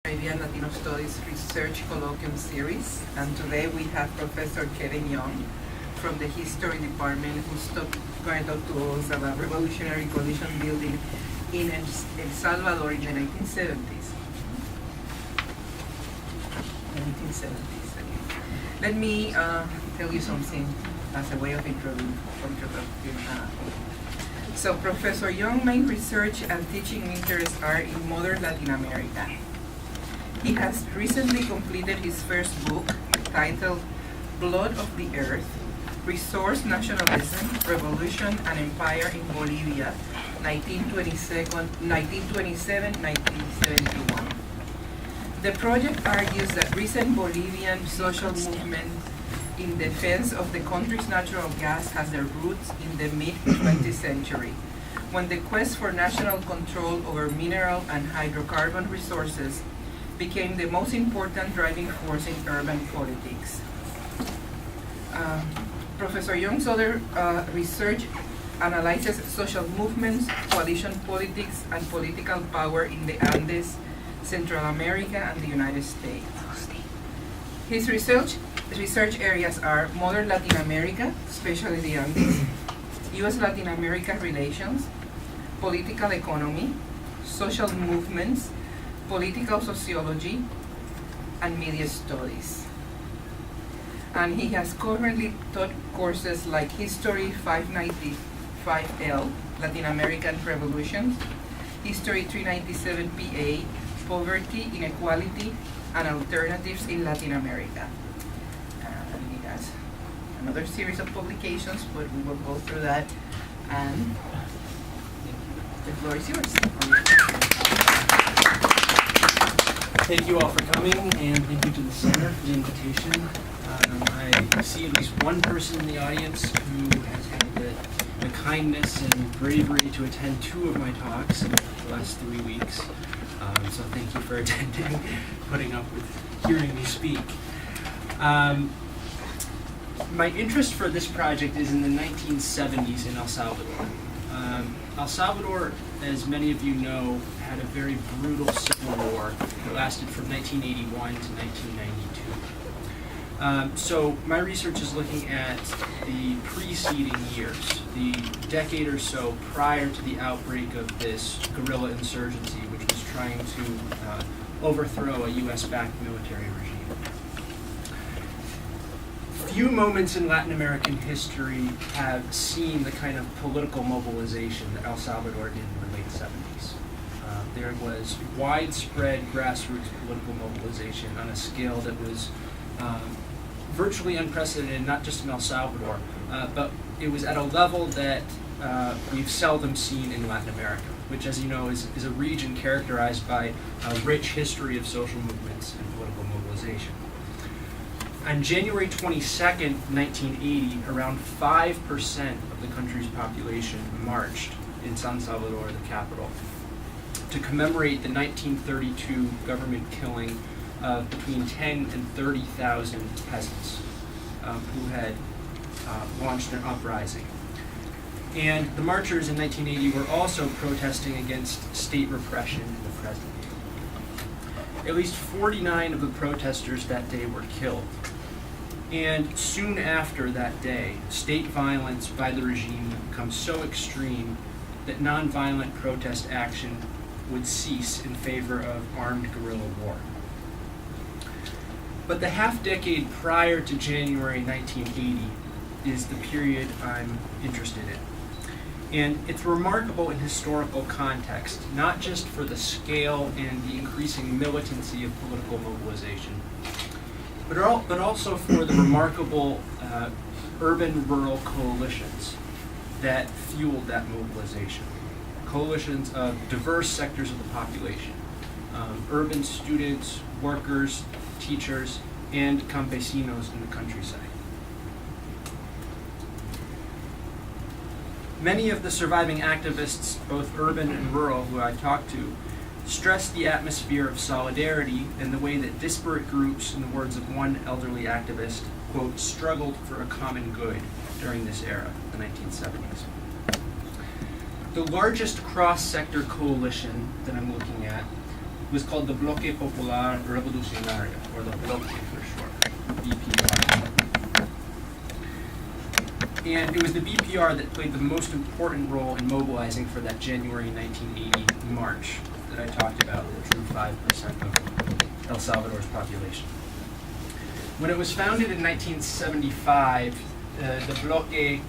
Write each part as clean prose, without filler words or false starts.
Caribbean Latino Studies Research Colloquium Series, and today we have Professor Kevin Young from the History Department who's going to talk to us about revolutionary coalition building in El Salvador in the 1970s. Let me tell you something as a way of introduction. So Professor Young's main research and teaching interests are in modern Latin America. He has recently completed his first book titled Blood of the Earth, Resource Nationalism, Revolution and Empire in Bolivia, 1927-1971. The project argues that recent Bolivian social movement in defense of the country's natural gas has their roots in the mid-20th century, when the quest for national control over mineral and hydrocarbon resources became the most important driving force in urban politics. Professor Young's other research analyzes social movements, coalition politics, and political power in the Andes, Central America, and the United States. His research areas are modern Latin America, especially the Andes, U.S.-Latin America relations, political economy, social movements, political sociology, and media studies. And he has currently taught courses like History 595L, Latin American Revolutions, History 397 PA, Poverty, Inequality, and Alternatives in Latin America. And he has another series of publications, but we will go through that. And the floor is yours. Thank you all for coming, and thank you to the Center for the invitation. I see at least one person in the audience who has had the kindness and bravery to attend 2 of my talks in the last 3 weeks. So thank you for attending, putting up with hearing me speak. My interest for this project is in the 1970s in El Salvador. El Salvador, as many of you know, had a very brutal civil war that lasted from 1981 to 1992. So my research is looking at the preceding years, the decade or so prior to the outbreak of this guerrilla insurgency, which was trying to overthrow a U.S.-backed military regime. Few moments in Latin American history have seen the kind of political mobilization that El Salvador did in the late 70s. There was widespread grassroots political mobilization on a scale that was virtually unprecedented, not just in El Salvador, but it was at a level that we've seldom seen in Latin America, which, as you know, is a region characterized by a rich history of social movements and political mobilization. On January 22nd, 1980, around 5% of the country's population marched in San Salvador, the capital, to commemorate the 1932 government killing of between 10 and 30,000 peasants who had launched an uprising. And the marchers in 1980 were also protesting against state repression in the present. At least 49 of the protesters that day were killed. And soon after that day, state violence by the regime would become so extreme that nonviolent protest action would cease in favor of armed guerrilla war. But the half-decade prior to January 1980 is the period I'm interested in. And it's remarkable in historical context, not just for the scale and the increasing militancy of political mobilization, but also for the remarkable urban-rural coalitions that fueled that mobilization. Coalitions of diverse sectors of the population, urban students, workers, teachers, and campesinos in the countryside. Many of the surviving activists, both urban and rural, who I talked to, stressed the atmosphere of solidarity and the way that disparate groups, in the words of one elderly activist, quote, struggled for a common good during this era, the 1970s. The largest cross-sector coalition that I'm looking at was called the Bloque Popular Revolucionario, or the Bloque for short, BPR. And it was the BPR that played the most important role in mobilizing for that January 1980 march that I talked about, that drew 5% of El Salvador's population. When it was founded in 1975, the Bloque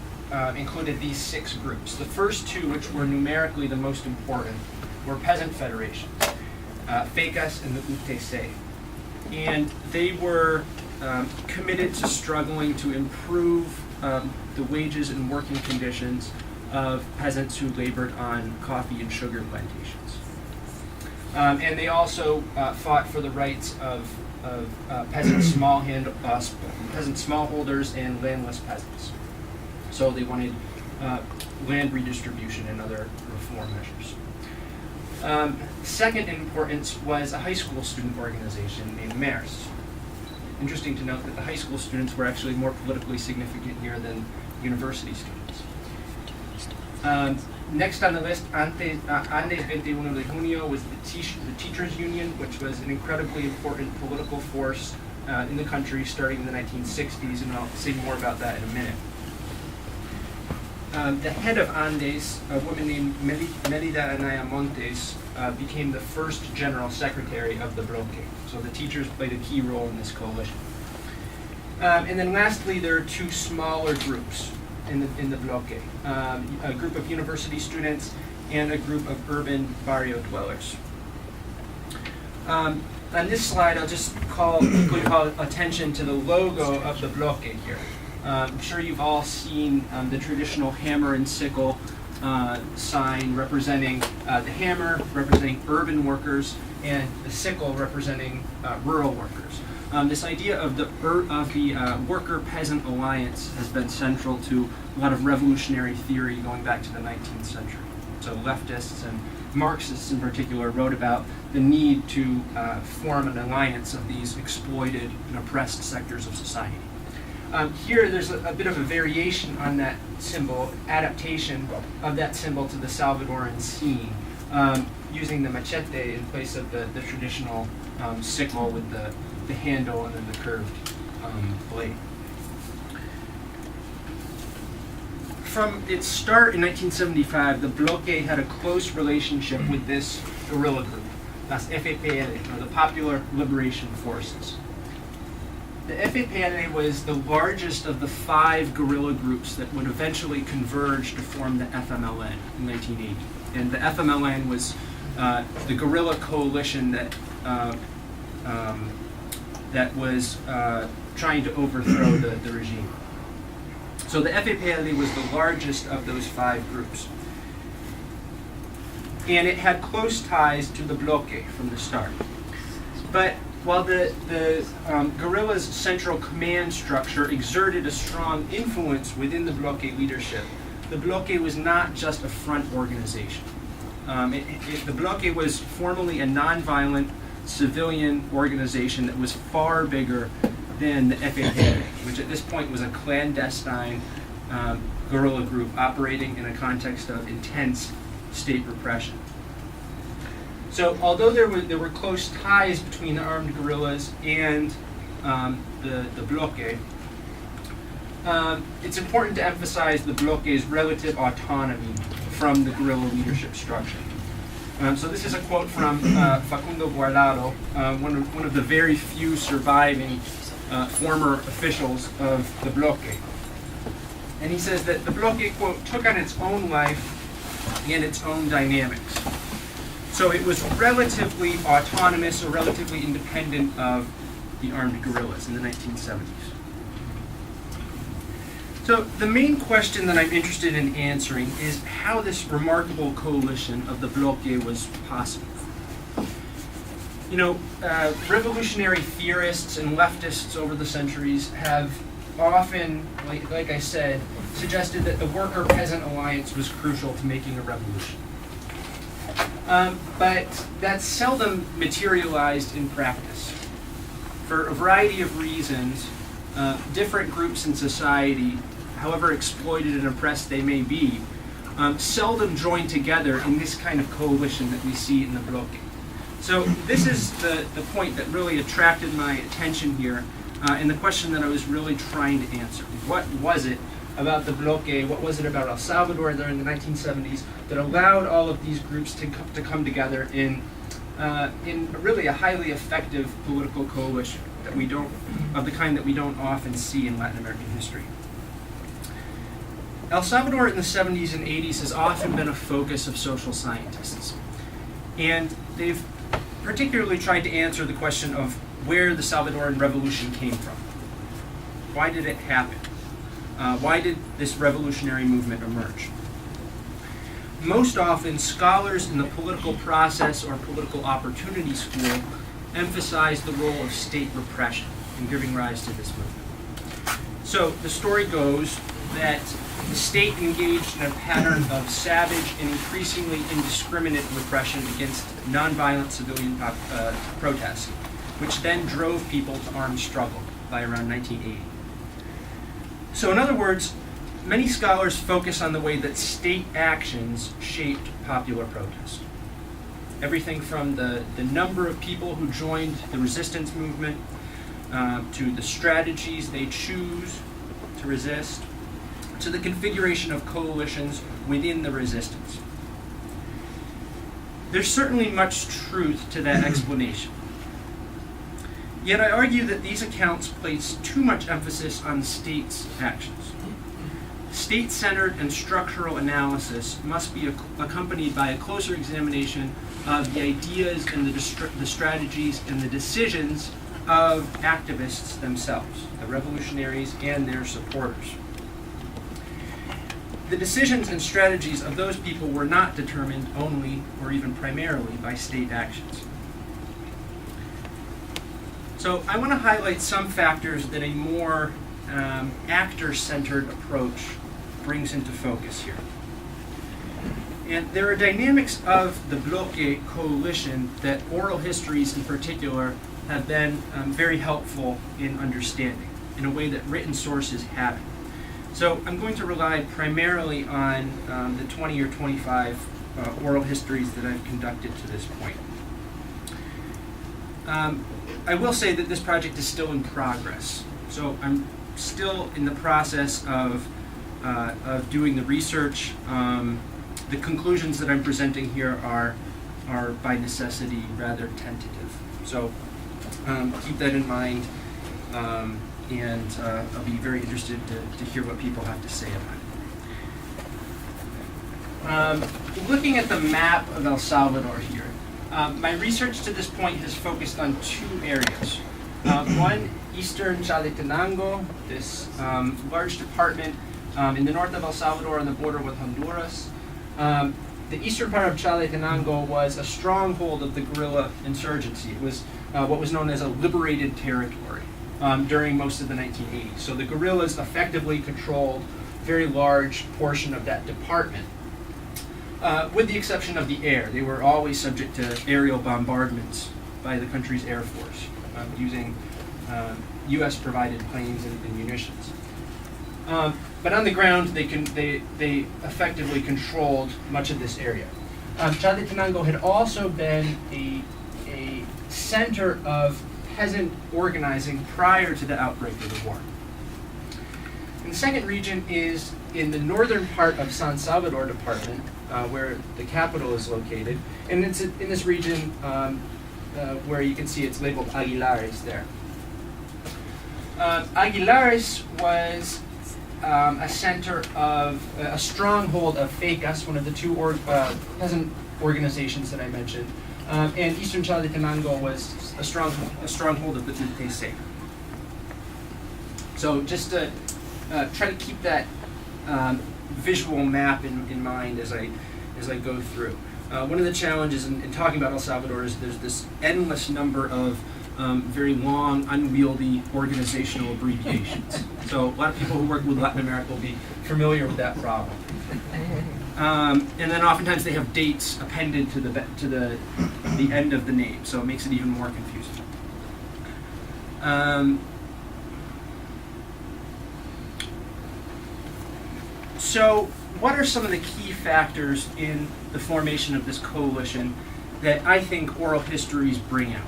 included these 6 groups. The first 2, which were numerically the most important, were peasant federations, FECAS and the UTC. And they were committed to struggling to improve the wages and working conditions of peasants who labored on coffee and sugar plantations. And they also fought for the rights of peasant smallholders and landless peasants. So they wanted land redistribution and other reform measures. Second in importance was a high school student organization named MERS. Interesting to note that the high school students were actually more politically significant here than university students. Next on the list, Andes 21 de Junio, was the Teachers Union, which was an incredibly important political force in the country starting in the 1960s, and I'll say more about that in a minute. The head of Andes, a woman named Melida Anaya Montes, became the first general secretary of the Bloque. So the teachers played a key role in this coalition. And then lastly, there are 2 smaller groups in the Bloque, a group of university students and a group of urban barrio dwellers. On this slide, I'll just call attention to the logo of the Bloque here. I'm sure you've all seen the traditional hammer and sickle sign representing the hammer representing urban workers and the sickle representing rural workers. This idea of the worker-peasant alliance has been central to a lot of revolutionary theory going back to the 19th century. So leftists and Marxists in particular wrote about the need to form an alliance of these exploited and oppressed sectors of society. Here there's a bit of a variation on that symbol, adaptation of that symbol to the Salvadoran scene, using the machete in place of the traditional sickle with the handle and then the curved blade. From its start in 1975, the Bloque had a close relationship with this guerrilla group, las FPL, or the Popular Liberation Forces. The FPL was the largest of the 5 guerrilla groups that would eventually converge to form the FMLN in 1980. And the FMLN was the guerrilla coalition that was trying to overthrow the regime. So the FPL was the largest of those 5 groups. And it had close ties to the Bloque from the start. But while the guerrilla's central command structure exerted a strong influence within the Bloque leadership, the Bloque was not just a front organization. The Bloque was formally a nonviolent civilian organization that was far bigger than the FPL, which at this point was a clandestine guerrilla group operating in a context of intense state repression. So although there were close ties between the armed guerrillas and the Bloque, it's important to emphasize the Bloque's relative autonomy from the guerrilla leadership structure. So this is a quote from Facundo Guardado, one of the very few surviving former officials of the Bloque. And he says that the Bloque, quote, took on its own life and its own dynamics. So it was relatively autonomous or relatively independent of the armed guerrillas in the 1970s. So the main question that I'm interested in answering is how this remarkable coalition of the Bloque was possible. You know, revolutionary theorists and leftists over the centuries have often, like I said, suggested that the worker-peasant alliance was crucial to making a revolution. But that's seldom materialized in practice. For a variety of reasons, different groups in society, however exploited and oppressed they may be, seldom join together in this kind of coalition that we see in the Bloque. So this is the point that really attracted my attention here, and the question that I was really trying to answer. What was it about the bloque, what was it about El Salvador during the 1970s that allowed all of these groups to come together in really a highly effective political coalition that we don't, of the kind that we don't often see in Latin American history? El Salvador in the 70s and 80s has often been a focus of social scientists. And they've particularly tried to answer the question of where the Salvadoran Revolution came from. Why did it happen? Why did this revolutionary movement emerge? Most often, scholars in the political process or political opportunity school emphasize the role of state repression in giving rise to this movement. So the story goes that the state engaged in a pattern of savage and increasingly indiscriminate repression against nonviolent civilian protests, which then drove people to armed struggle by around 1980. So in other words, many scholars focus on the way that state actions shaped popular protest. Everything from the number of people who joined the resistance movement to the strategies they choose to resist, to the configuration of coalitions within the resistance. There's certainly much truth to that explanation. Yet I argue that these accounts place too much emphasis on the state's actions. State-centered and structural analysis must be accompanied by a closer examination of the ideas and the strategies and the decisions of activists themselves, the revolutionaries and their supporters. The decisions and strategies of those people were not determined only or even primarily by state actions. So I want to highlight some factors that a more actor-centered approach brings into focus here. And there are dynamics of the Bloque coalition that oral histories in particular have been very helpful in understanding in a way that written sources haven't. So I'm going to rely primarily on the 20 or 25 oral histories that I've conducted to this point. I will say that this project is still in progress. So I'm still in the process of doing the research. The conclusions that I'm presenting here are by necessity rather tentative. So keep that in mind, and I'll be very interested to hear what people have to say about it. Looking at the map of El Salvador here, my research to this point has focused on two areas. One, eastern Chalatenango, this large department in the north of El Salvador on the border with Honduras. The eastern part of Chalatenango was a stronghold of the guerrilla insurgency. It was what was known as a liberated territory during most of the 1980s. So the guerrillas effectively controlled a very large portion of that department. With the exception of the air. They were always subject to aerial bombardments by the country's air force using U.S.-provided planes and munitions. But on the ground, they effectively controlled much of this area. Chalatenango had also been a center of peasant organizing prior to the outbreak of the war. And the second region is in the northern part of San Salvador department, where the capital is located. And it's in this region where you can see it's labeled Aguilares there. Aguilares was a center of, a stronghold of FECAS, one of the two peasant organizations that I mentioned. And Eastern Chalatenango was a stronghold of the UPC. So just to try to keep that visual map in mind as I go through. One of the challenges in talking about El Salvador is there's this endless number of very long, unwieldy organizational abbreviations. So a lot of people who work with Latin America will be familiar with that problem. And then oftentimes they have dates appended to the end of the name, so it makes it even more confusing. So what are some of the key factors in the formation of this coalition that I think oral histories bring out.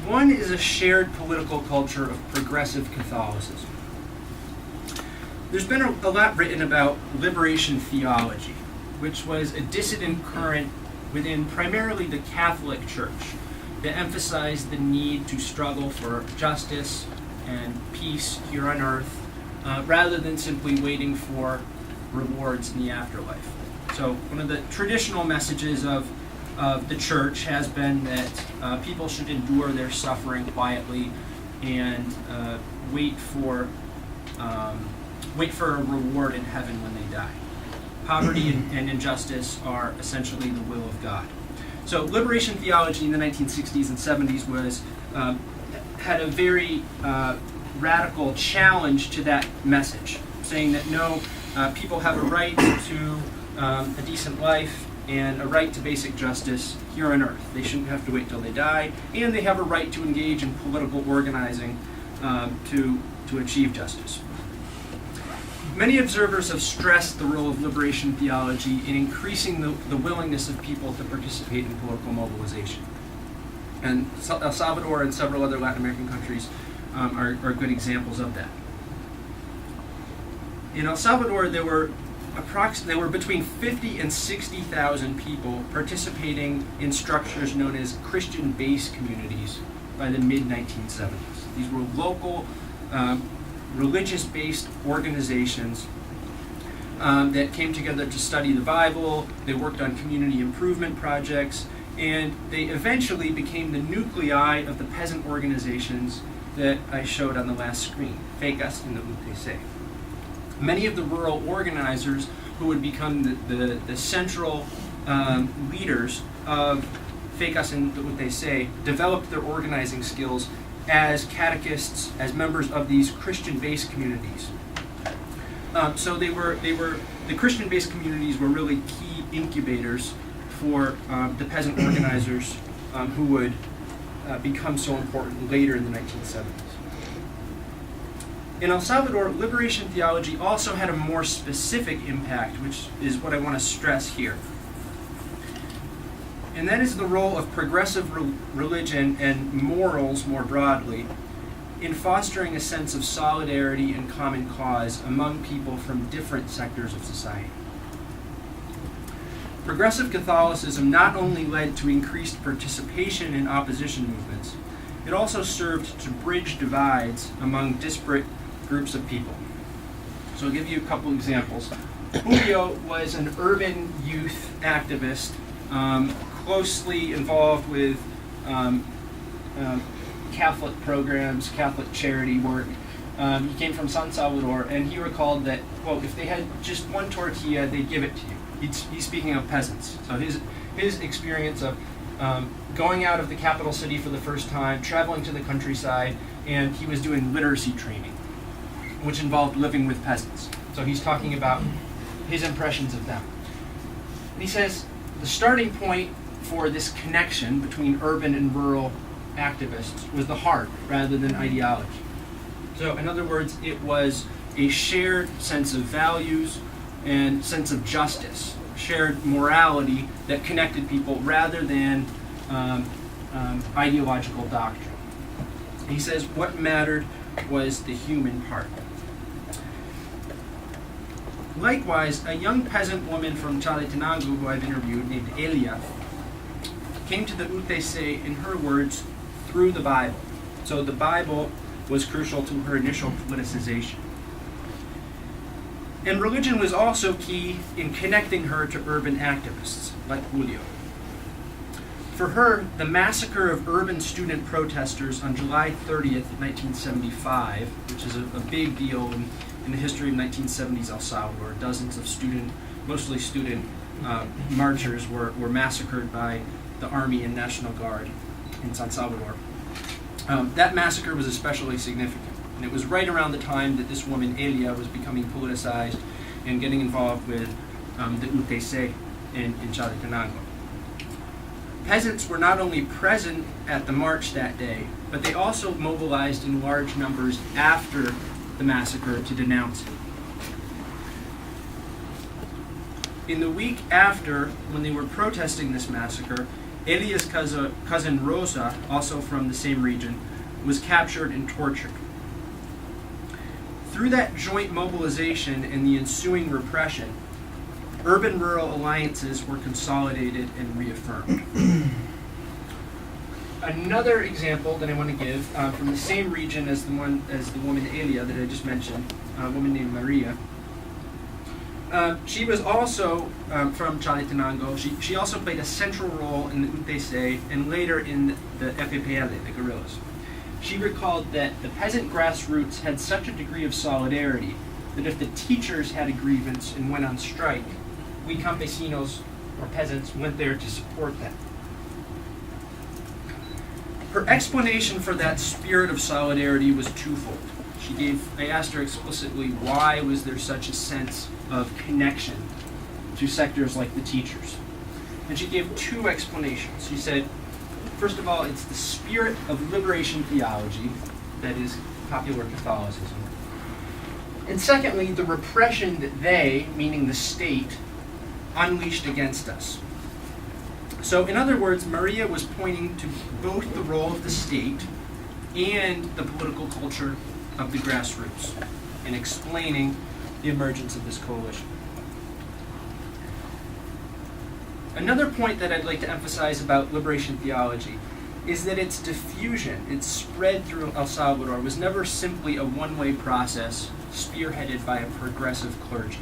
One is a shared political culture of progressive Catholicism. There's been a lot written about liberation theology, which was a dissident current within primarily the Catholic Church that emphasized the need to struggle for justice and peace here on earth, rather than simply waiting for rewards in the afterlife. So one of the traditional messages of the church has been that people should endure their suffering quietly and wait for a reward in heaven when they die. Poverty and injustice are essentially the will of God. So liberation theology in the 1960s and 70s was had a very radical challenge to that message, saying that no, people have a right to a decent life and a right to basic justice here on earth. They shouldn't have to wait till they die, and they have a right to engage in political organizing to achieve justice. Many observers have stressed the role of liberation theology in increasing the willingness of people to participate in political mobilization. And El Salvador and several other Latin American countries are good examples of that. In El Salvador, there were between 50 and 60,000 people participating in structures known as Christian base communities by the mid-1970s. These were local, religious-based organizations that came together to study the Bible. They worked on community improvement projects, and they eventually became the nuclei of the peasant organizations that I showed on the last screen, FECAS and the UTC. Many of the rural organizers who would become the central leaders of FECAS and the UTC developed their organizing skills as catechists, as members of these Christian-based communities. So the Christian-based communities were really key incubators for the peasant organizers who would become so important later in the 1970s. In El Salvador, liberation theology also had a more specific impact, which is what I want to stress here. And that is the role of progressive religion and morals more broadly in fostering a sense of solidarity and common cause among people from different sectors of society. Progressive Catholicism not only led to increased participation in opposition movements, it also served to bridge divides among disparate groups of people. So I'll give you a couple examples. Julio was an urban youth activist, closely involved with Catholic programs, Catholic charity work. He came from San Salvador, and he recalled that, well, if they had just one tortilla, they'd give it to you. He's speaking of peasants. So his experience of going out of the capital city for the first time, traveling to the countryside, and he was doing literacy training, which involved living with peasants. So he's talking about his impressions of them. And he says the starting point for this connection between urban and rural activists was the heart rather than ideology. So in other words, it was a shared sense of values and sense of justice, shared morality that connected people rather than ideological doctrine. He says what mattered was the human part. Likewise, a young peasant woman from Chalatenango who I've interviewed, named Elia, came to the UTC, in her words, through the Bible. So the Bible was crucial to her initial politicization. And religion was also key in connecting her to urban activists, like Julio. For her, the massacre of urban student protesters on July 30th, 1975, which is a big deal in the history of 1970s El Salvador, dozens of mostly student marchers were massacred by the Army and National Guard in San Salvador. That massacre was especially significant, and it was right around the time that this woman, Elia, was becoming politicized and getting involved with the UTC in Chalatenango. Peasants were not only present at the march that day, but they also mobilized in large numbers after the massacre to denounce it. In the week after, when they were protesting this massacre, Elia's cousin Rosa, also from the same region, was captured and tortured. Through that joint mobilization and the ensuing repression, urban-rural alliances were consolidated and reaffirmed. Another example that I want to give from the same region as the woman Elia that I just mentioned, a woman named Maria. She was also from Chalatenango. She also played a central role in the UTC and later in the FPL, the guerrillas. She recalled that the peasant grassroots had such a degree of solidarity that if the teachers had a grievance and went on strike, we campesinos, or peasants, went there to support them. Her explanation for that spirit of solidarity was twofold. I asked her explicitly why was there such a sense of connection to sectors like the teachers. And she gave two explanations. She said, first of all, it's the spirit of liberation theology, that is popular Catholicism. And secondly, the repression that they, meaning the state, unleashed against us. So in other words, Maria was pointing to both the role of the state and the political culture of the grassroots and explaining the emergence of this coalition. Another point that I'd like to emphasize about liberation theology is that its diffusion, its spread through El Salvador, was never simply a one-way process spearheaded by a progressive clergy.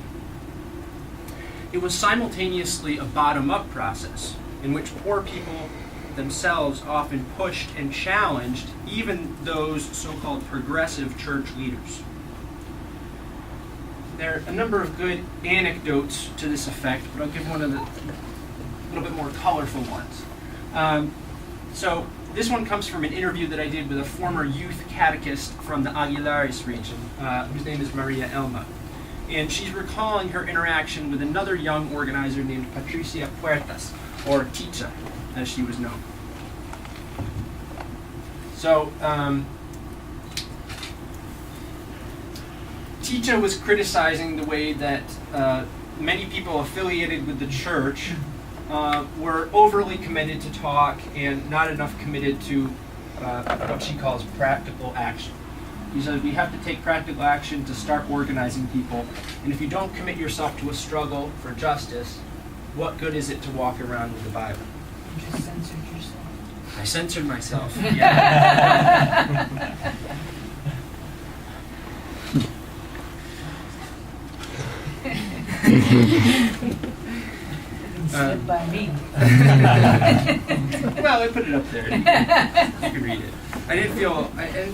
It was simultaneously a bottom-up process in which poor people themselves often pushed and challenged even those so-called progressive church leaders. There are a number of good anecdotes to this effect, but I'll give one of the little bit more colorful ones. So this one comes from an interview that I did with a former youth catechist from the Aguilares region, whose name is Maria Elma. And she's recalling her interaction with another young organizer named Patricia Puertas, or Ticha, as she was known. So, Ticha was criticizing the way that many people affiliated with the church were overly committed to talk and not enough committed to what she calls practical action. He says we have to take practical action to start organizing people, and if you don't commit yourself to a struggle for justice, what good is it to walk around with the Bible? You just censored yourself. I censored myself, yeah. Slip by me. Well, I put it up there. You can read it. I didn't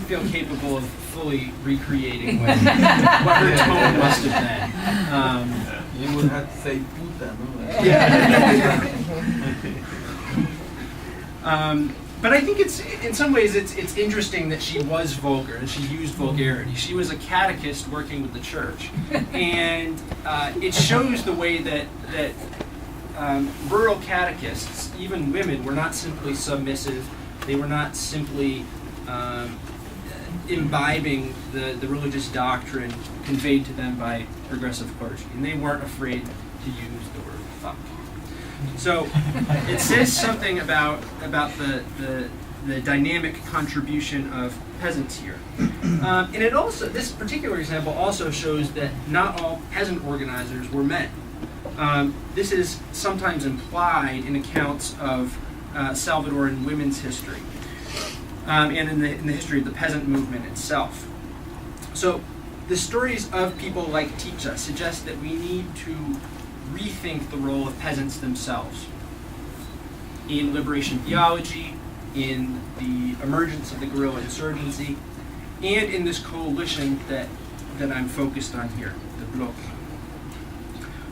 feel capable of fully recreating what her tone must have been. You would have to say puta, no? Yeah. But I think it's in some ways it's interesting that she was vulgar and she used vulgarity. She was a catechist working with the church, and it shows the way that rural catechists, even women, were not simply submissive. They were not simply imbibing the religious doctrine conveyed to them by progressive clergy, and they weren't afraid to use the word fuck. So it says something about the dynamic contribution of peasants here. And it also, this particular example also shows that not all peasant organizers were men. This is sometimes implied in accounts of Salvadoran women's history and in the history of the peasant movement itself. So the stories of people like Ticha suggest that we need to rethink the role of peasants themselves in liberation theology, in the emergence of the guerrilla insurgency, and in this coalition that I'm focused on here, the Bloc.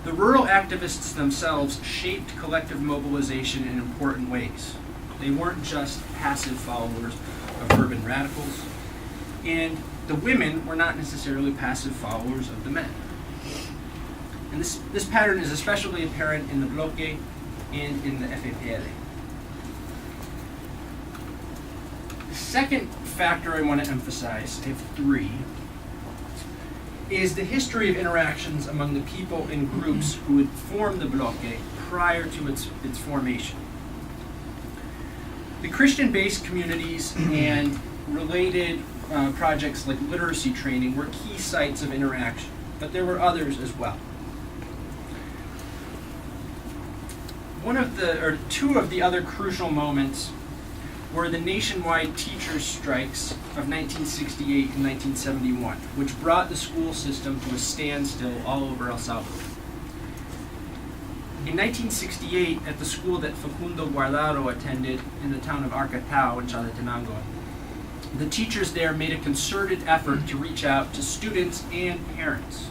The rural activists themselves shaped collective mobilization in important ways. They weren't just passive followers of urban radicals, and the women were not necessarily passive followers of the men. And this pattern is especially apparent in the Bloque and in the FPL. The second factor I want to emphasize, I have three, is the history of interactions among the people and groups who would form the bloque prior to its formation. The Christian-based communities and related projects like literacy training were key sites of interaction, but there were others as well. Two of the other crucial moments were the nationwide teachers' strikes of 1968 and 1971, which brought the school system to a standstill all over El Salvador. In 1968, at the school that Facundo Guardado attended in the town of Arcatao in Chalatenango, the teachers there made a concerted effort to reach out to students and parents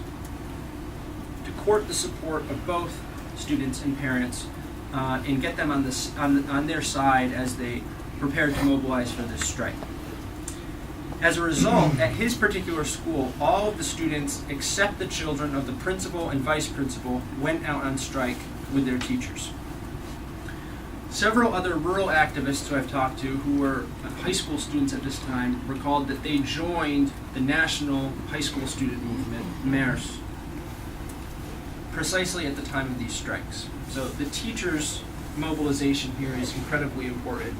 to court the support of both students and parents and get them on their side as they prepared to mobilize for this strike. As a result, at his particular school, all of the students except the children of the principal and vice principal went out on strike with their teachers. Several other rural activists who I've talked to, who were high school students at this time, recalled that they joined the national high school student movement, MERS, precisely at the time of these strikes. So the teachers' mobilization here is incredibly important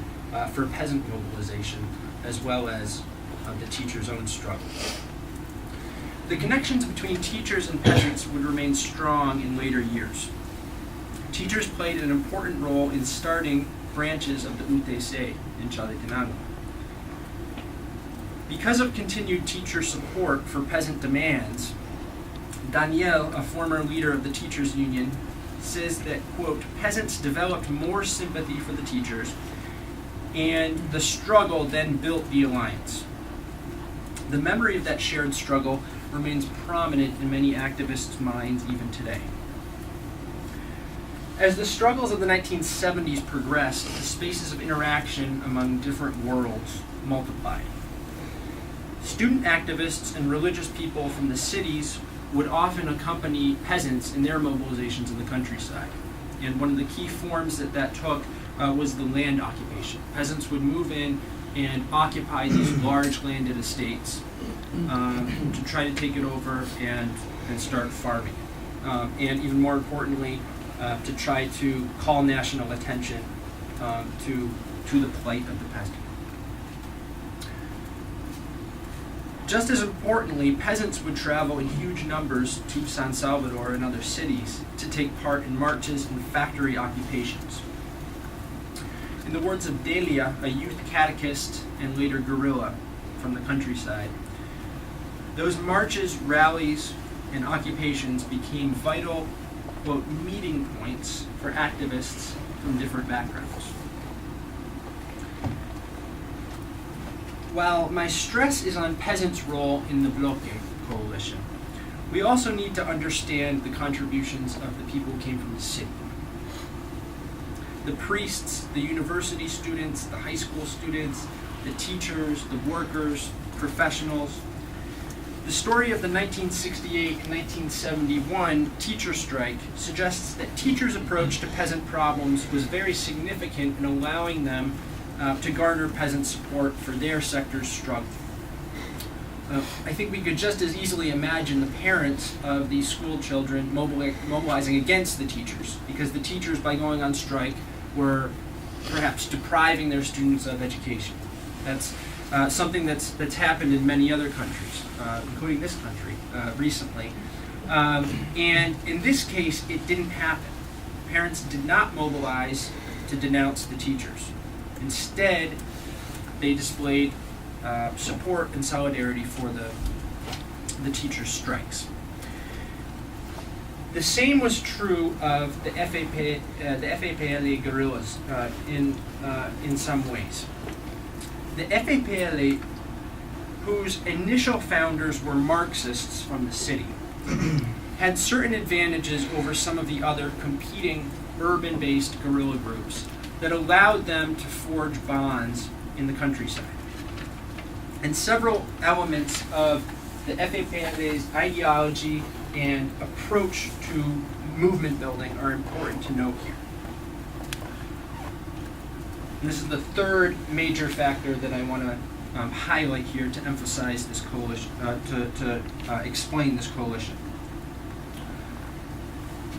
for peasant mobilization, as well as the teachers' own struggle. The connections between teachers and peasants would remain strong in later years. Teachers played an important role in starting branches of the UTC in Chalatenango. Because of continued teacher support for peasant demands, Daniel, a former leader of the teachers' union, says that, quote, peasants developed more sympathy for the teachers, and the struggle then built the alliance. The memory of that shared struggle remains prominent in many activists' minds even today. As the struggles of the 1970s progressed, the spaces of interaction among different worlds multiplied. Student activists and religious people from the cities would often accompany peasants in their mobilizations in the countryside. And one of the key forms that took was the land occupation. Peasants would move in and occupy these large landed estates to try to take it over and start farming. And even more importantly, to try to call national attention to the plight of the peasant. Just as importantly, peasants would travel in huge numbers to San Salvador and other cities to take part in marches and factory occupations. In the words of Delia, a youth catechist and later guerrilla from the countryside, those marches, rallies, and occupations became vital, quote, meeting points for activists from different backgrounds. While my stress is on peasants' role in the Bloque coalition, we also need to understand the contributions of the people who came from the city. The priests, the university students, the high school students, the teachers, the workers, professionals. The story of the 1968 and 1971 teacher strike suggests that teachers' approach to peasant problems was very significant in allowing them to garner peasant support for their sector's struggle. I think we could just as easily imagine the parents of these school children mobilizing against the teachers, because the teachers, by going on strike, were perhaps depriving their students of education. That's something that's happened in many other countries, including this country recently. And in this case, it didn't happen. Parents did not mobilize to denounce the teachers. Instead, they displayed support and solidarity for the teachers' strikes. The same was true of the FAPLA guerrillas in some ways. The FAPLA, whose initial founders were Marxists from the city, had certain advantages over some of the other competing urban-based guerrilla groups that allowed them to forge bonds in the countryside. And several elements of the FAPLA's ideology and approach to movement building are important to note here. And this is the third major factor that I want to highlight here to emphasize this coalition, to explain this coalition.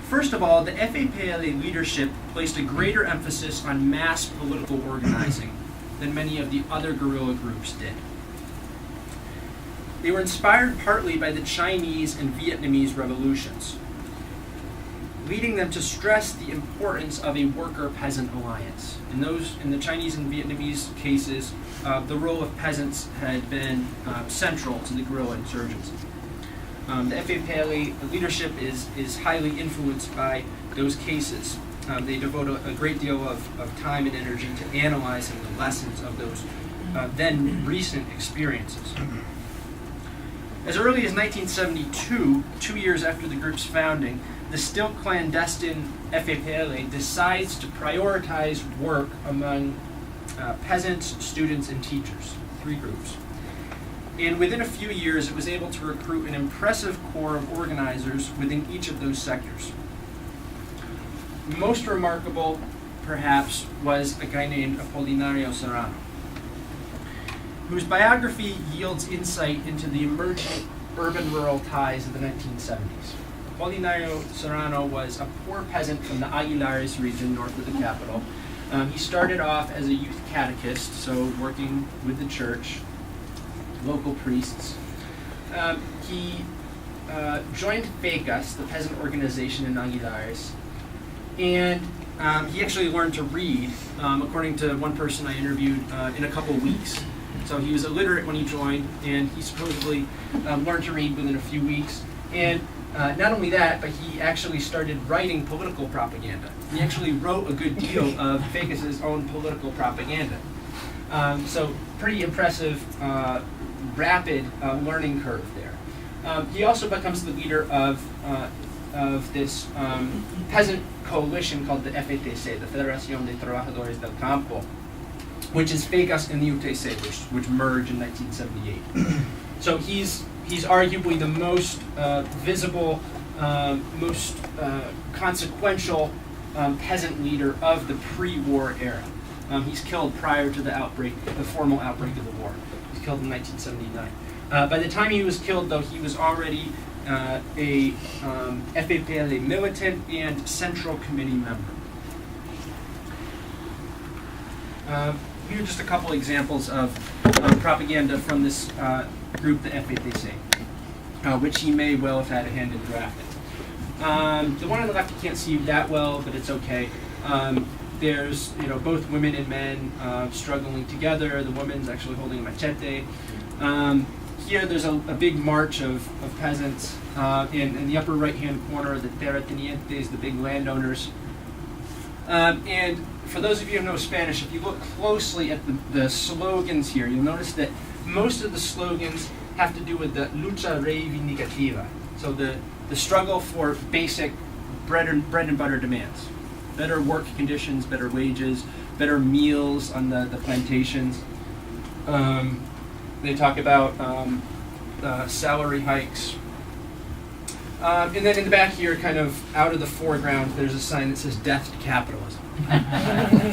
First of all, the FAPLA leadership placed a greater emphasis on mass political organizing than many of the other guerrilla groups did. They were inspired partly by the Chinese and Vietnamese revolutions, leading them to stress the importance of a worker-peasant alliance. In the Chinese and Vietnamese cases, the role of peasants had been central to the guerrilla insurgency. The FAPLA leadership is highly influenced by those cases. They devote a great deal of time and energy to analyzing the lessons of those then recent experiences. As early as 1972, 2 years after the group's founding, the still clandestine FAPLA decides to prioritize work among peasants, students, and teachers, 3 groups. And within a few years, it was able to recruit an impressive core of organizers within each of those sectors. Most remarkable, perhaps, was a guy named Apolinario Serrano, whose biography yields insight into the emerging urban-rural ties of the 1970s. Apolinario Serrano was a poor peasant from the Aguilares region north of the capital. He started off as a youth catechist, so working with the church, local priests. He joined FECAS, the peasant organization in Aguilares, and he actually learned to read, according to one person I interviewed, in a couple weeks. So he was illiterate when he joined, and he supposedly learned to read within a few weeks. And not only that, but he actually started writing political propaganda. He actually wrote a good deal of FECAS's own political propaganda. So pretty impressive, rapid learning curve there. He also becomes the leader of this peasant coalition called the FETC, the Federación de Trabajadores del Campo, which is FECAS and the UTC, which merged in 1978. So he's arguably the most visible, most consequential peasant leader of the pre-war era. He's killed prior to the formal outbreak of the war. He's killed in 1979. By the time he was killed, though, he was already a FAPLA militant and Central Committee member. Here are just a couple examples of propaganda from this group, the FAPC, which he may well have had a hand in drafting. The one on the left you can't see that well, but it's okay. There's both women and men struggling together. The woman's actually holding a machete. Here there's a big march of peasants. In the upper right-hand corner, the terratenientes, the big landowners. And for those of you who know Spanish, if you look closely at the slogans here, you'll notice that most of the slogans have to do with the lucha reivindicativa, so the struggle for basic bread and butter demands. Better work conditions, better wages, better meals on the plantations. They talk about salary hikes. And then in the back here, kind of out of the foreground, there's a sign that says "Death to Capitalism."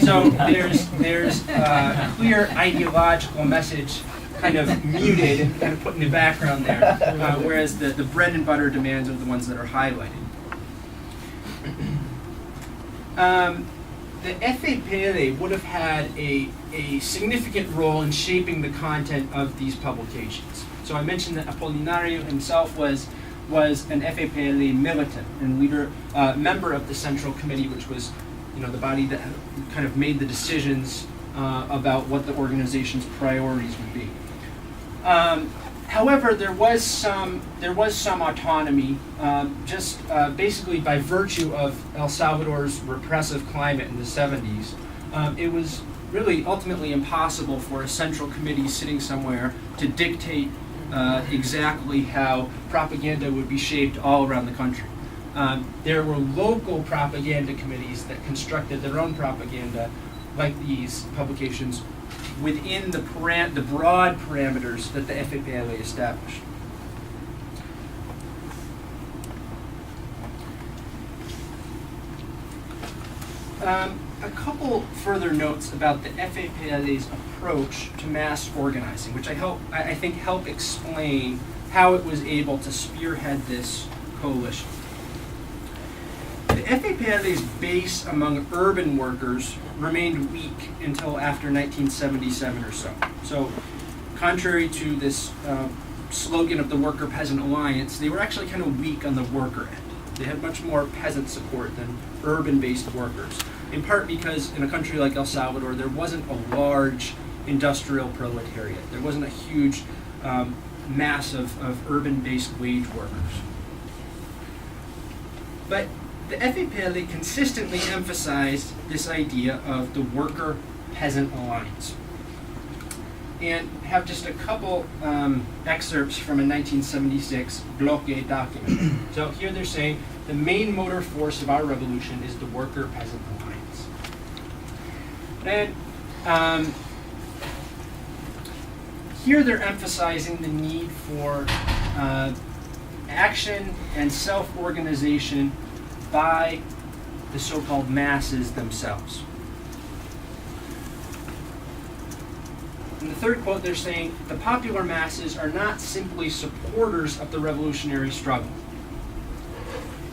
So there's a clear ideological message kind of muted and kind of put in the background there, whereas the bread and butter demands are the ones that are highlighted. The FAPLA would have had a significant role in shaping the content of these publications. So I mentioned that Apolinario himself was an FAPLA militant and leader, member of the Central Committee, which was, the body that kind of made the decisions about what the organization's priorities would be. However, there was some autonomy, just basically by virtue of El Salvador's repressive climate in the 70s. It was really ultimately impossible for a central committee sitting somewhere to dictate exactly how propaganda would be shaped all around the country. There were local propaganda committees that constructed their own propaganda, like these publications, within the broad parameters that the FAPLA established. a couple further notes about the FAPLA's approach to mass organizing, which I think help explain how it was able to spearhead this coalition. The FAPLA's base among urban workers remained weak until after 1977 or so. So, contrary to this slogan of the Worker-Peasant Alliance, they were actually kind of weak on the worker end. They had much more peasant support than urban-based workers, in part because in a country like El Salvador, there wasn't a large industrial proletariat. There wasn't a huge mass of urban-based wage workers. But the FAPLA consistently emphasized this idea of the Worker-Peasant Alliance. And have just a couple excerpts from a 1976 Bloque document. So here they're saying the main motor force of our revolution is the Worker-Peasant Alliance. And here they're emphasizing the need for action and self-organization by the so-called masses themselves. In the third quote, they're saying, the popular masses are not simply supporters of the revolutionary struggle,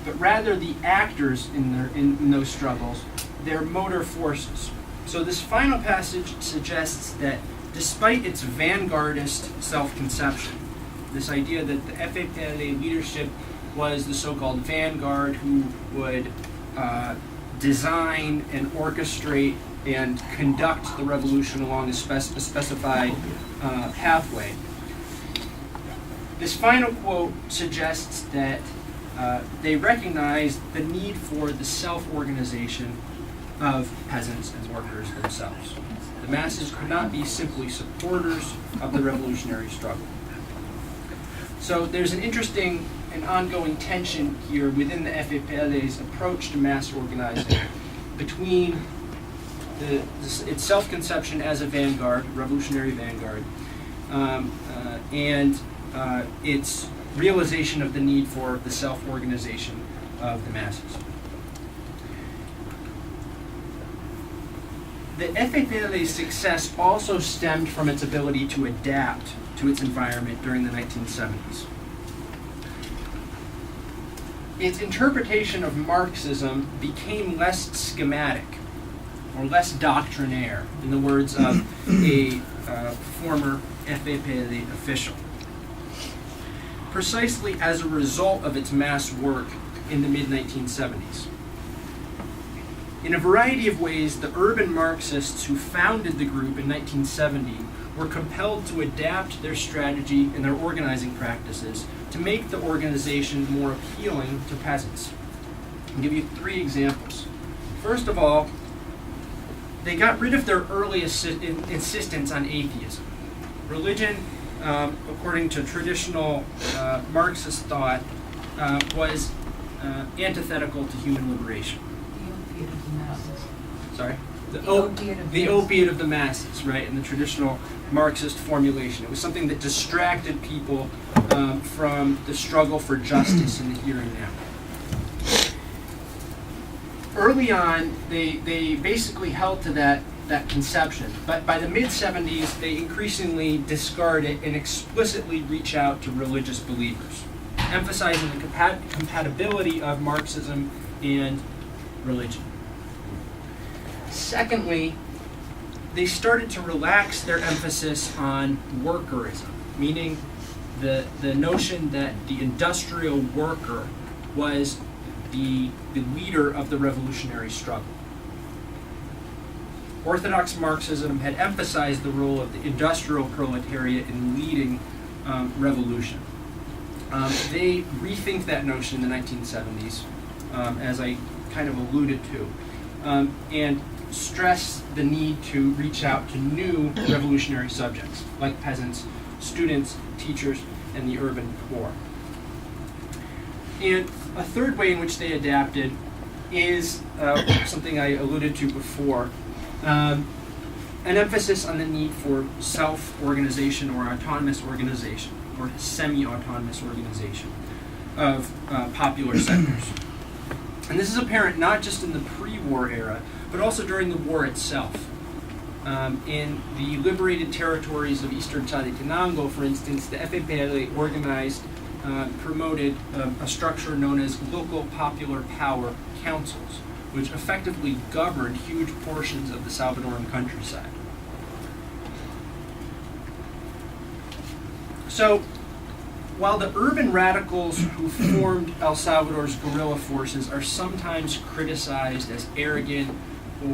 but rather the actors in those struggles, their motor forces. So this final passage suggests that despite its vanguardist self-conception, this idea that the FAPLA leadership was the so-called vanguard who would design and orchestrate and conduct the revolution along a specified pathway. This final quote suggests that they recognize the need for the self-organization of peasants and workers themselves. The masses could not be simply supporters of the revolutionary struggle. So there's an interesting and ongoing tension here within the FAPLA's approach to mass organizing between its self-conception as a vanguard, revolutionary vanguard, and its realization of the need for the self-organization of the masses. The FAPLA's success also stemmed from its ability to adapt to its environment during the 1970s. Its interpretation of Marxism became less schematic or less doctrinaire, in the words of a former FAPLA official, precisely as a result of its mass work in the mid-1970s. In a variety of ways, the urban Marxists who founded the group in 1970 were compelled to adapt their strategy and their organizing practices to make the organization more appealing to peasants. I'll give you 3 examples. First of all, they got rid of their early insistence on atheism. Religion, according to traditional Marxist thought, was antithetical to human liberation. The opiate of the masses. Sorry? The opiate of the masses, right, in the traditional Marxist formulation. It was something that distracted people from the struggle for justice in the here and now. Early on, they basically held to that conception, but by the mid-70s, they increasingly discard it and explicitly reach out to religious believers, emphasizing the compatibility of Marxism and religion. Secondly, they started to relax their emphasis on workerism, meaning the notion that the industrial worker was the leader of the revolutionary struggle. Orthodox Marxism had emphasized the role of the industrial proletariat in leading revolution. They rethink that notion in the 1970s, as I kind of alluded to, and stress the need to reach out to new revolutionary subjects, like peasants, students, teachers, and the urban poor. And a third way in which they adapted is something I alluded to before, an emphasis on the need for self-organization or autonomous organization, or semi-autonomous organization of popular sectors. And this is apparent not just in the pre-war era, but also during the war itself. In the liberated territories of eastern Chalatenango, for instance, the FAPLA organized, promoted a structure known as local popular power councils, which effectively governed huge portions of the Salvadoran countryside. So, while the urban radicals who formed El Salvador's guerrilla forces are sometimes criticized as arrogant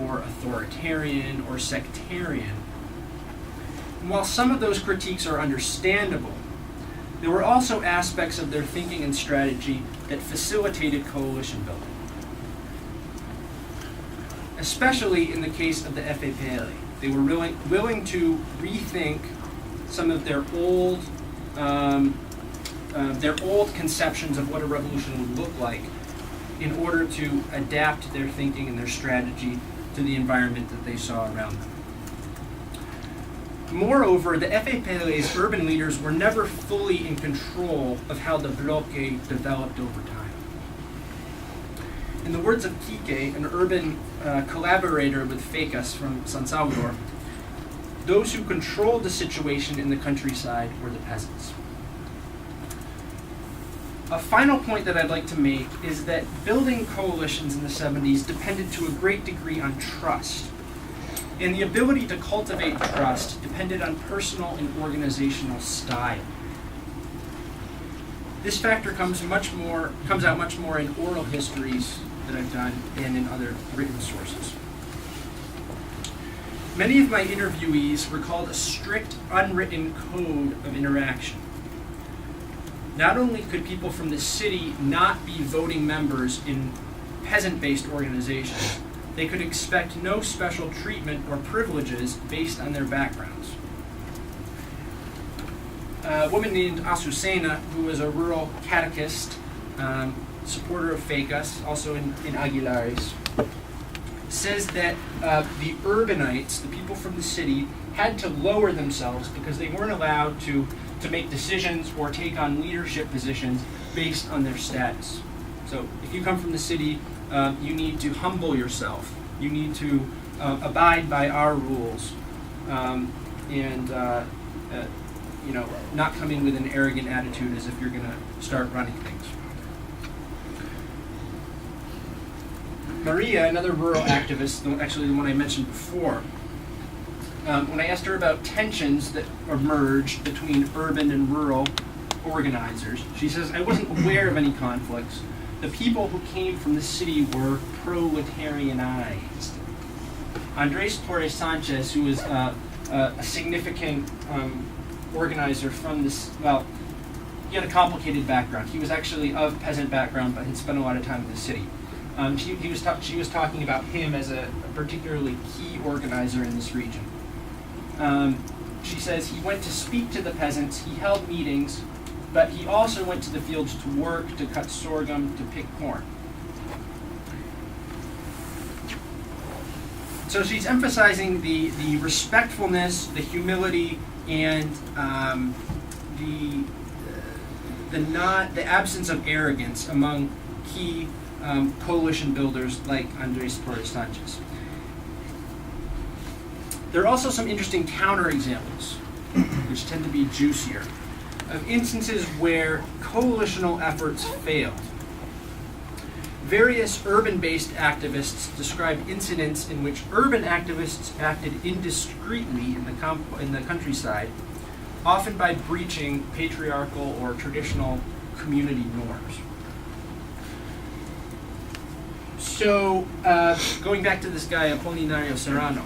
or authoritarian or sectarian, and while some of those critiques are understandable, there were also aspects of their thinking and strategy that facilitated coalition building. Especially in the case of the FAPLA. They were willing to rethink some of their old conceptions of what a revolution would look like in order to adapt their thinking and their strategy to the environment that they saw around them. Moreover, the FAPLA's urban leaders were never fully in control of how the bloque developed over time. In the words of Quique, an urban collaborator with FECAS from San Salvador, those who controlled the situation in the countryside were the peasants. A final point that I'd like to make is that building coalitions in the 70s depended to a great degree on trust. And the ability to cultivate trust depended on personal and organizational style. This factor comes out much more in oral histories that I've done and in other written sources. Many of my interviewees recalled a strict, unwritten code of interaction. Not only could people from the city not be voting members in peasant-based organizations, they could expect no special treatment or privileges based on their backgrounds. A woman named Azucena, who was a rural catechist, supporter of FECAS, also in Aguilares, says that the urbanites, the people from the city, had to lower themselves because they weren't allowed to make decisions or take on leadership positions based on their status. So if you come from the city, you need to humble yourself. You need to abide by our rules, and not come in with an arrogant attitude as if you're going to start running things. Maria, another rural activist, actually the one I mentioned before, when I asked her about tensions that emerged between urban and rural organizers, she says, I wasn't aware of any conflicts. The people who came from the city were proletarianized. Andres Torres Sanchez, who was a significant organizer from this, well, he had a complicated background. He was actually of peasant background, but had spent a lot of time in the city. She was talking about him as a particularly key organizer in this region. She says he went to speak to the peasants, he held meetings, but he also went to the fields to work, to cut sorghum, to pick corn. So she's emphasizing the respectfulness, the humility, and the absence of arrogance among key coalition builders like Andres Torres Sanchez. There are also some interesting counterexamples, which tend to be juicier, of instances where coalitional efforts failed. Various urban-based activists describe incidents in which urban activists acted indiscreetly in the countryside, often by breaching patriarchal or traditional community norms. So, going back to this guy, Apolinario Serrano,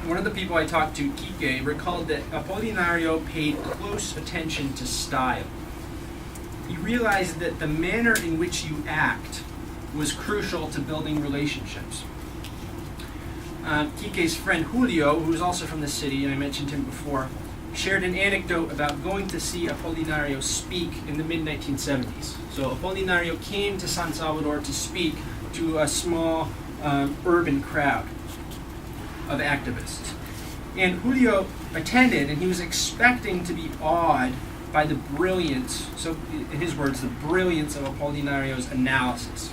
one of the people I talked to, Quique, recalled that Apolinario paid close attention to style. He realized that the manner in which you act was crucial to building relationships. Quique's friend Julio, who was also from the city, and I mentioned him before, shared an anecdote about going to see Apolinario speak in the mid-1970s. So Apolinario came to San Salvador to speak to a small urban crowd of activists. And Julio attended, and he was expecting to be awed by the brilliance, so in his words, the brilliance of Apolinario's analysis.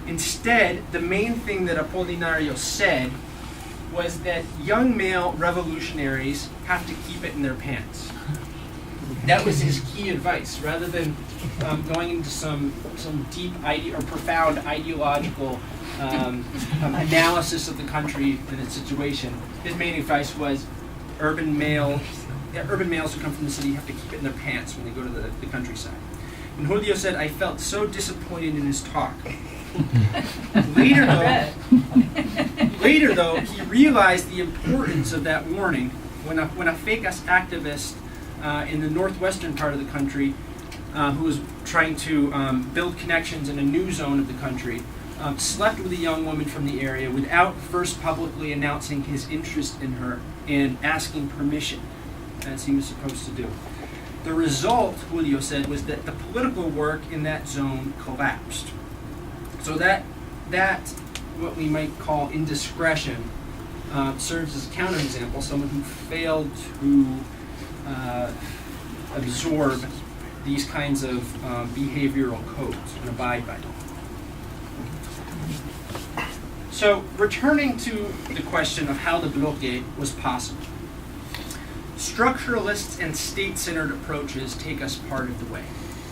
Instead, the main thing that Apolinario said was that young male revolutionaries have to keep it in their pants. That was his key advice, rather than going into some deep or profound ideological analysis of the country and its situation. His main advice was urban males who come from the city have to keep it in their pants when they go to the countryside. And Julio said, "I felt so disappointed in his talk." Later though, he realized the importance of that warning when a FECAS activist in the northwestern part of the country, who was trying to build connections in a new zone of the country, slept with a young woman from the area without first publicly announcing his interest in her and asking permission, as he was supposed to do. The result, Julio said, was that the political work in that zone collapsed. So that what we might call indiscretion serves as a counterexample, someone who failed to absorb these kinds of behavioral codes and abide by them. So, returning to the question of how the bloque was possible. Structuralists and state-centered approaches take us part of the way.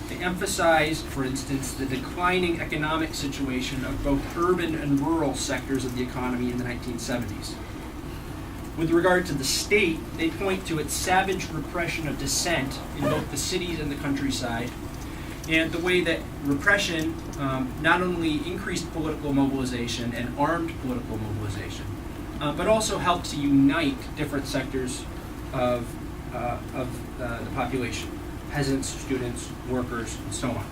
They emphasize, for instance, the declining economic situation of both urban and rural sectors of the economy in the 1970s. With regard to the state, they point to its savage repression of dissent in both the cities and the countryside, and the way that repression not only increased political mobilization and armed political mobilization, but also helped to unite different sectors of the population: peasants, students, workers, and so on.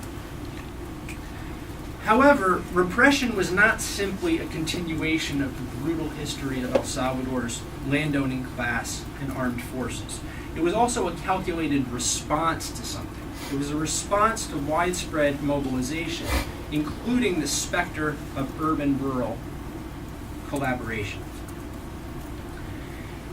However, repression was not simply a continuation of the brutal history of El Salvador's landowning class and armed forces. It was also a calculated response to something. It was a response to widespread mobilization, including the specter of urban-rural collaboration.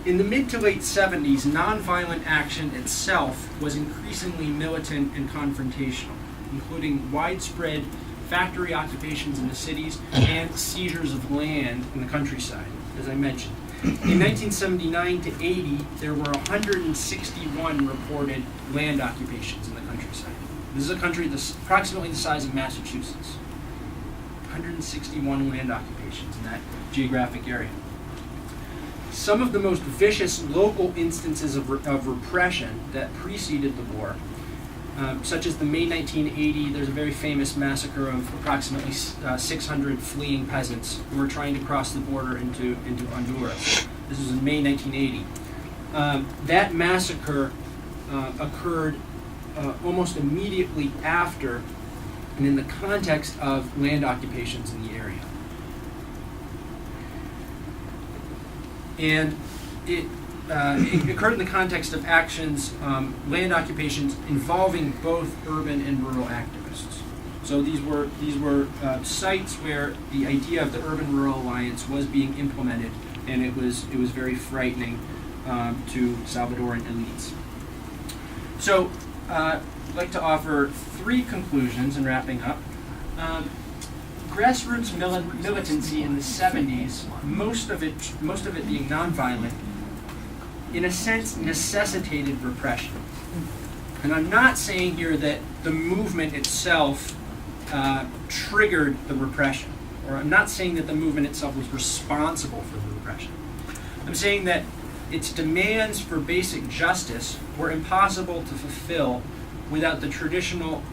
In the mid to late 70s, nonviolent action itself was increasingly militant and confrontational, including widespread factory occupations in the cities and seizures of land in the countryside, as I mentioned. In 1979 to 80, there were 161 reported land occupations in the countryside. This is a country approximately the size of Massachusetts. 161 land occupations in that geographic area. Some of the most vicious local instances of repression that preceded the war, such as the May 1980, there's a very famous massacre of approximately 600 fleeing peasants who were trying to cross the border into Honduras. This was in May 1980. That massacre occurred almost immediately after and in the context of land occupations in the area. And it occurred in the context of actions, land occupations involving both urban and rural activists. So these were sites where the idea of the urban-rural alliance was being implemented, and it was very frightening to Salvadoran elites. So I'd like to offer three conclusions in wrapping up. Grassroots militancy in the 70s, most of it being nonviolent, in a sense necessitated repression. And I'm not saying here that the movement itself triggered the repression, or I'm not saying that the movement itself was responsible for the repression. I'm saying that its demands for basic justice were impossible to fulfill without the traditional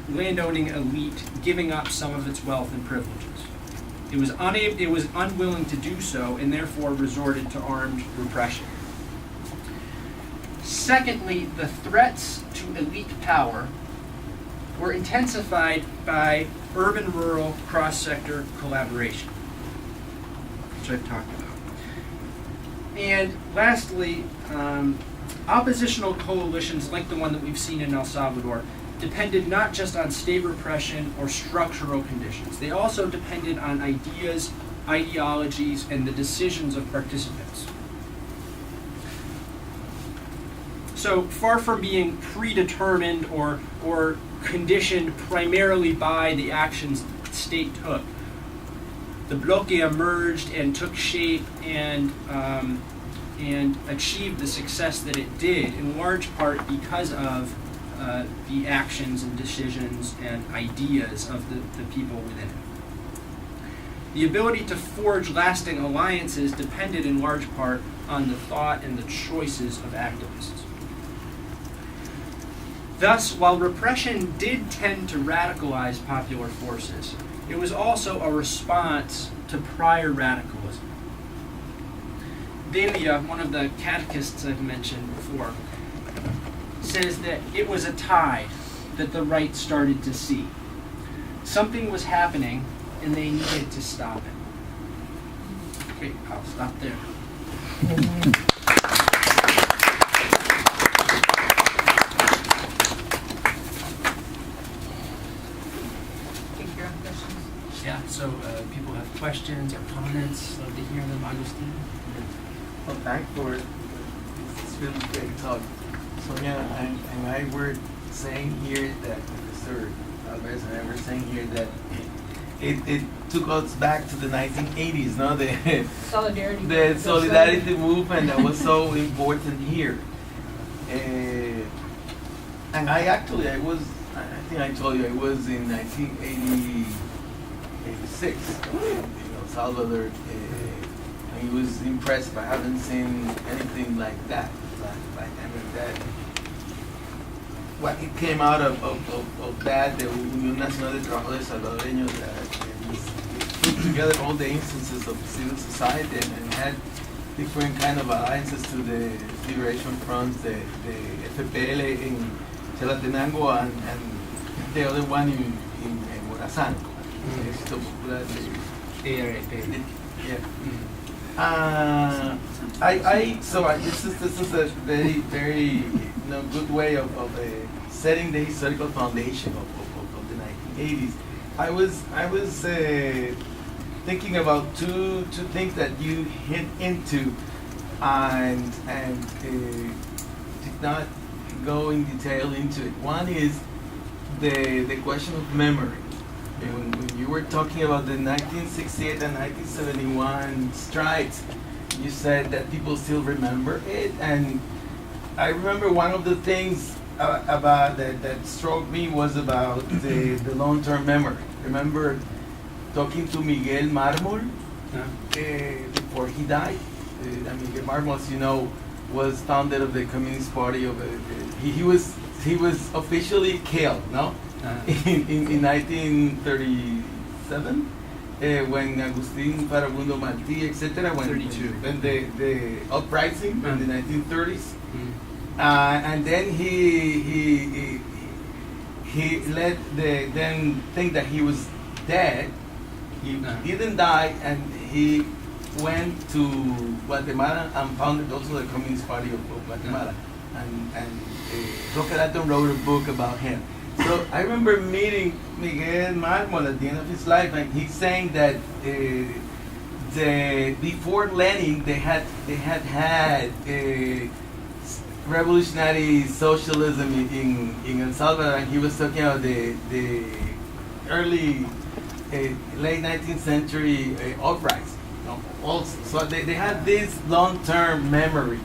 landowning elite giving up some of its wealth and privileges. It was unwilling to do so, and therefore resorted to armed repression. Secondly, the threats to elite power were intensified by urban-rural cross-sector collaboration, which I've talked about. And lastly, oppositional coalitions like the one that we've seen in El Salvador depended not just on state repression or structural conditions. They also depended on ideas, ideologies, and the decisions of participants. So far from being predetermined or conditioned primarily by the actions the state took, the bloque emerged and took shape and achieved the success that it did, in large part because of the actions and decisions and ideas of the people within it. The ability to forge lasting alliances depended in large part on the thought and the choices of activists. Thus, while repression did tend to radicalize popular forces, it was also a response to prior radicalism. Delia, one of the catechists I've mentioned before, says that it was a tide that the right started to see. Something was happening and they needed to stop it. Okay, I'll stop there. Think you have questions? Yeah, so people have questions or comments, love to hear them. Agustin? Well, thanks for this really great talk. Sonia and I were saying here that Professor Alvarez and I were saying here that it took us back to the 1980s, no? The solidarity movement that was so important here. And I think I told you, I was in 1986 in El Salvador. And he was impressed, but I haven't seen anything like that. What it came out of that, the Unión Nacional de Trabajadores Salvadoreños, put together all the instances of civil society and had different kind of alliances to the Liberation Front, the FPL in Chalatenango and the other one in Morazán. This is a very good way of setting the historical foundation of the 1980s. I was thinking about two things that you hit into and did not go in detail into it. One is the question of memory. When you were talking about the 1968 and 1971 strikes, you said that people still remember it, and I remember one of the things about that struck me was about the long-term memory. Remember talking to Miguel Mármol before he died. Miguel Mármol, as you know, was founder of the Communist Party of he was officially killed, no? In 1937, when Agustin Farabundo Martí, etc., when the uprising in the 1930s, and then he let them think that he was dead. He didn't die, and he went to Guatemala and founded also the Communist Party of Guatemala. And Roque Dalton wrote a book about him. So I remember meeting Miguel Mármol at the end of his life, and he's saying that before Lenin they had revolutionary socialism in El Salvador, and he was talking about the early late 19th century uprising. Also, so they had this long-term memory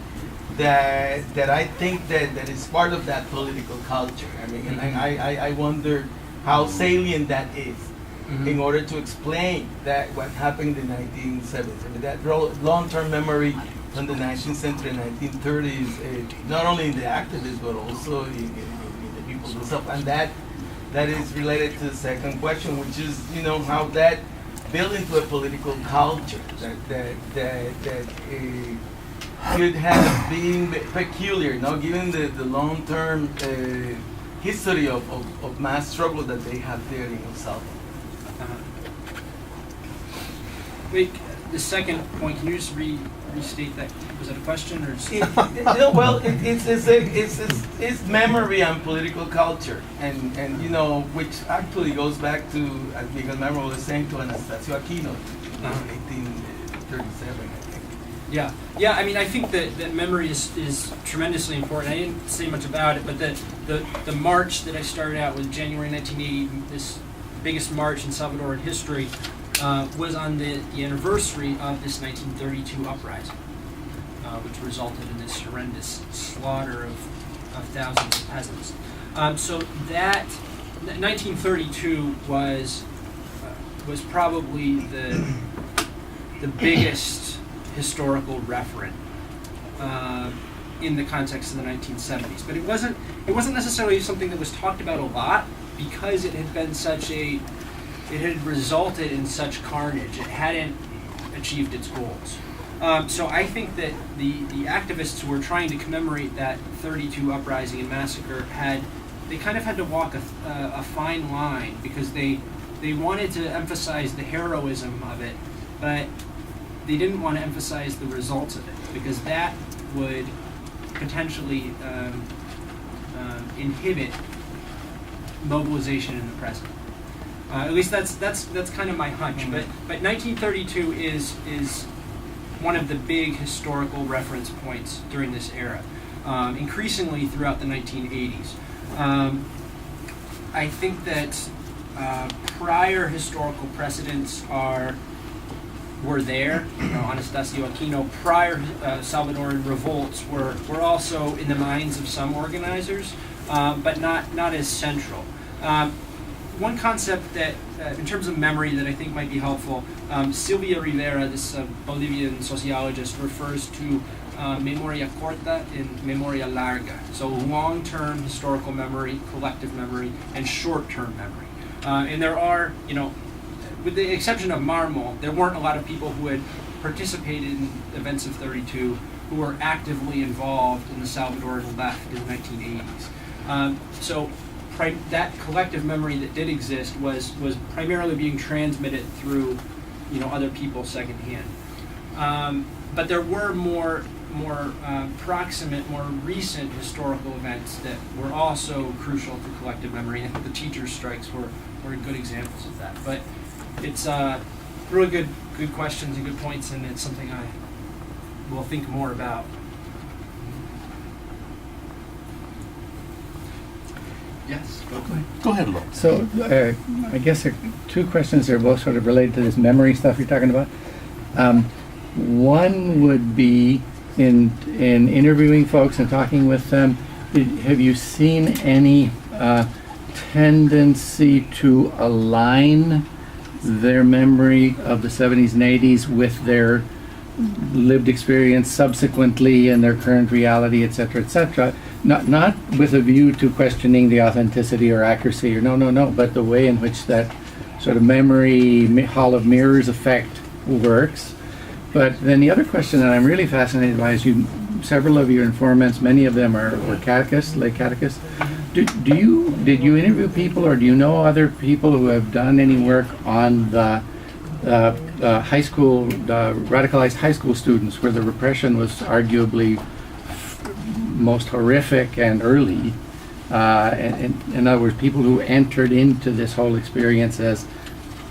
that I think that is part of that political culture. And I wonder how salient that is in order to explain that what happened in the 1970s. That long-term memory from the 19th century, 1930s, not only in the activists but also in the people themselves. And that is related to the second question, which is how that built into a political culture that could have been peculiar, given the long-term history of mass struggle that they have there in El Salvador. Wait, the second point, can you just restate that? Was that a question or? It's memory and political culture, and which actually goes back to, as Miguel Mármol was saying, to Anastasio Aquino in 1837. Yeah. I think that memory is tremendously important. I didn't say much about it, but the march that I started out with, January 1980, this biggest march in Salvadoran history, was on the anniversary of this 1932 uprising, which resulted in this horrendous slaughter of thousands of peasants. So that 1932 was probably the biggest historical referent in the context of the 1970s. But it wasn't necessarily something that was talked about a lot because it had resulted in such carnage. It hadn't achieved its goals. So I think that the activists who were trying to commemorate that 32 uprising and massacre they kind of had to walk a fine line because they wanted to emphasize the heroism of it, but they didn't want to emphasize the results of it because that would potentially inhibit mobilization in the present. At least that's kind of my hunch. But 1932 is one of the big historical reference points during this era, increasingly throughout the 1980s. I think that prior historical precedents were there. Anastasio Aquino, prior Salvadoran revolts were also in the minds of some organizers, but not as central. One concept that, in terms of memory, that I think might be helpful, Silvia Rivera, this Bolivian sociologist, refers to memoria corta and memoria larga. So long-term historical memory, collective memory, and short-term memory. And there are, with the exception of Marmol, there weren't a lot of people who had participated in events of 32 who were actively involved in the Salvadoran left in the 1980s. So that collective memory that did exist was primarily being transmitted through, other people secondhand. But there were more proximate, more recent historical events that were also crucial to collective memory. I think the teachers' strikes were good examples of that. But it's really good questions and good points, and it's something I will think more about. Yes, Go ahead, Lo. So, I guess two questions are both sort of related to this memory stuff you're talking about. One would be in interviewing folks and talking with them, have you seen any tendency to align their memory of the 70s and 80s with their lived experience subsequently and their current reality, et cetera, not with a view to questioning the authenticity or accuracy, or no, but the way in which that sort of memory hall of mirrors effect works. But then the other question that I'm really fascinated by is several of your informants, many of them were catechists, lay catechists. Did you interview people, or do you know other people who have done any work on the high school, radicalized high school students, where the repression was arguably most horrific and early? In other words, people who entered into this whole experience as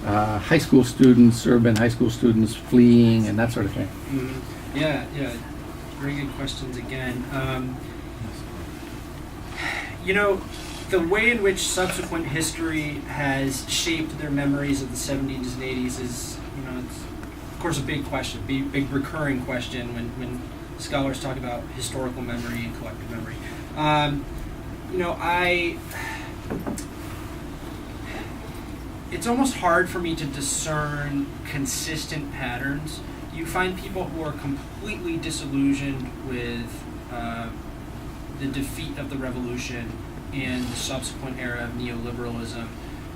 high school students, urban high school students fleeing, and that sort of thing. Mm-hmm. Yeah, very good questions again. The way in which subsequent history has shaped their memories of the 70s and 80s is, it's of course a big question, big recurring question when scholars talk about historical memory and collective memory. It's almost hard for me to discern consistent patterns. You find people who are completely disillusioned with the defeat of the revolution and the subsequent era of neoliberalism,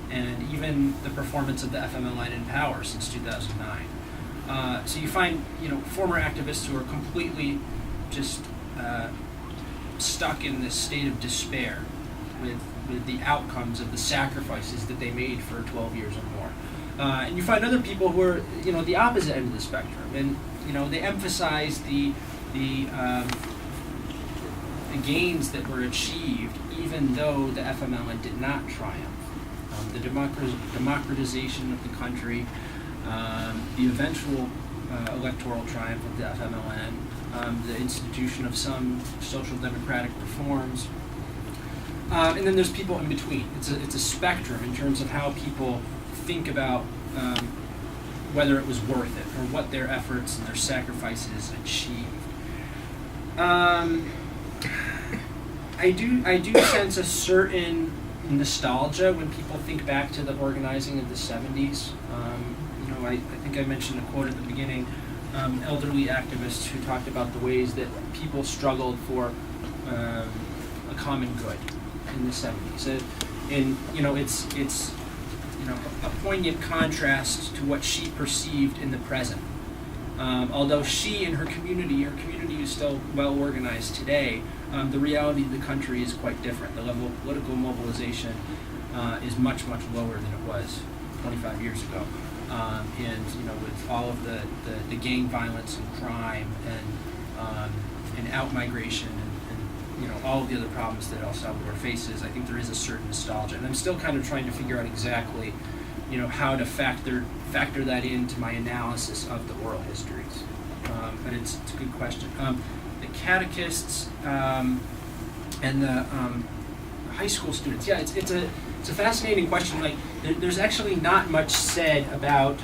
and even the performance of the FMLN in power since 2009. So you find, former activists who are completely just stuck in this state of despair with the outcomes of the sacrifices that they made for 12 years or more. And you find other people who are, the opposite end of the spectrum, and they emphasize the gains that were achieved, even though the FMLN did not triumph. The democratization of the country, the eventual electoral triumph of the FMLN, the institution of some social democratic reforms, and then there's people in between. It's a spectrum in terms of how people think about whether it was worth it or what their efforts and their sacrifices achieved. I do sense a certain nostalgia when people think back to the organizing of the 70s. I think I mentioned a quote at the beginning, elderly activists who talked about the ways that people struggled for a common good in the 70s. It's a poignant contrast to what she perceived in the present. Although she and her community is still well organized today, the reality of the country is quite different. The level of political mobilization is much, much lower than it was 25 years ago. With all of the gang violence and crime and out-migration and all of the other problems that El Salvador faces, I think there is a certain nostalgia. And I'm still kind of trying to figure out exactly how to factor that into my analysis of the oral histories. But it's a good question. The catechists and the high school students. Yeah, it's a fascinating question. Like there's actually not much said about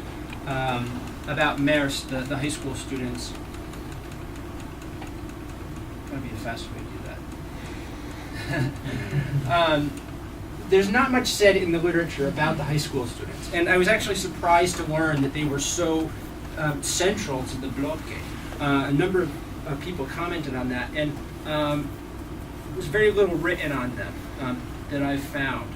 MERS, the high school students. That'd be a fast way to do that. There's not much said in the literature about the high school students, and I was actually surprised to learn that they were so central to the bloque. A number of people commented on that, and there's very little written on them that I've found.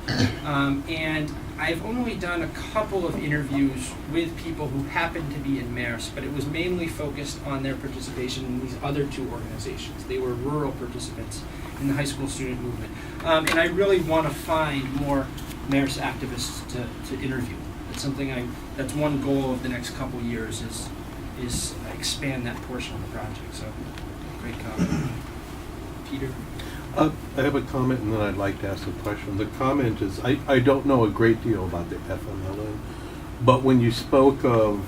And I've only done a couple of interviews with people who happen to be in MERS, but it was mainly focused on their participation in these other two organizations. They were rural participants in the high school student movement. And I really want to find more MERS activists to interview. That's one goal of the next couple years is expand that portion of the project. So, great comment. Peter? I have a comment and then I'd like to ask a question. The comment is, I don't know a great deal about the FMLN, but when you spoke of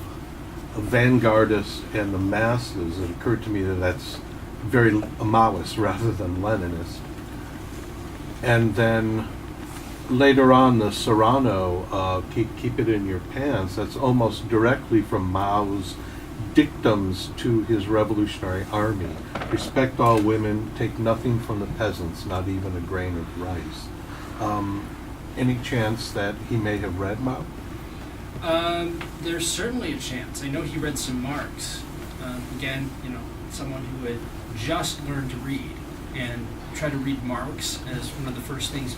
vanguardists and the masses, it occurred to me that that's very Maoist rather than Leninist. And then later on, the Serrano, keep it in your pants, that's almost directly from Mao's dictums to his revolutionary army. Respect all women, take nothing from the peasants, not even a grain of rice. Any chance that he may have read Mao? There's certainly a chance. I know he read some Marx. Again, someone who had just learned to read and try to read Marx as one of the first things